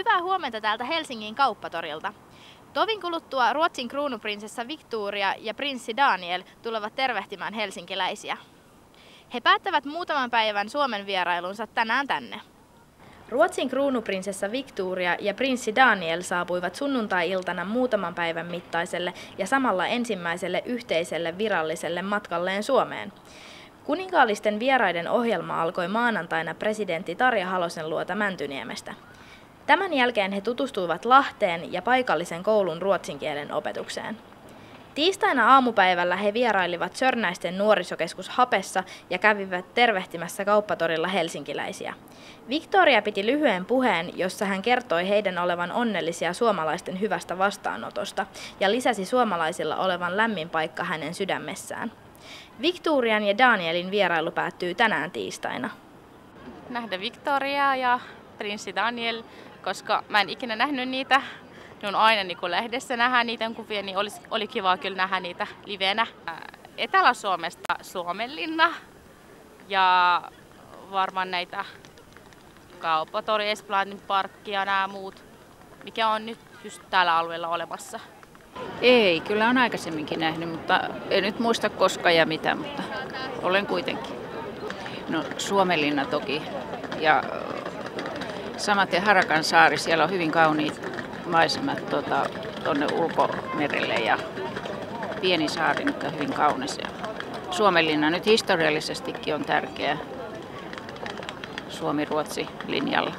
Hyvää huomenta täältä Helsingin kauppatorilta. Tovin kuluttua Ruotsin kruunuprinsessa Victoria ja prinssi Daniel tulevat tervehtimään helsinkiläisiä. He päättävät muutaman päivän Suomen vierailunsa tänään tänne. Ruotsin kruunuprinsessa Victoria ja prinssi Daniel saapuivat sunnuntai-iltana muutaman päivän mittaiselle ja samalla ensimmäiselle yhteiselle viralliselle matkalleen Suomeen. Kuninkaallisten vieraiden ohjelma alkoi maanantaina presidentti Tarja Halosen luota Mäntyniemestä. Tämän jälkeen he tutustuivat Lahteen ja paikallisen koulun ruotsin kielen opetukseen. Tiistaina aamupäivällä he vierailivat Sörnäisten nuorisokeskus Hapessa ja kävivät tervehtimässä kauppatorilla helsinkiläisiä. Victoria piti lyhyen puheen, jossa hän kertoi heidän olevan onnellisia suomalaisten hyvästä vastaanotosta ja lisäsi suomalaisilla olevan lämmin paikka hänen sydämessään. Victorian ja Danielin vierailu päättyy tänään tiistaina. Nähdä Victoria ja prinssi Daniel, koska mä en ikinä nähnyt niitä. Ne on aina niin kun lehdessä nähdä niitä kuvia, niin oli kiva kyllä nähdä niitä livenä. Etelä-Suomesta Suomenlinna ja varmaan näitä Kauppatori, Esplanadin parkki ja nämä muut, mikä on nyt just täällä alueella olemassa. Ei, kyllä on aikaisemminkin nähnyt, mutta en nyt muista koska ja mitä, mutta olen kuitenkin. No Suomenlinna toki ja samaten Harakansaari, siellä on hyvin kauniit maisemat tuonne ulkomerelle ja pieni saari, mutta hyvin kaunis. Ja Suomenlinna nyt historiallisestikin on tärkeä Suomi-Ruotsi linjalla.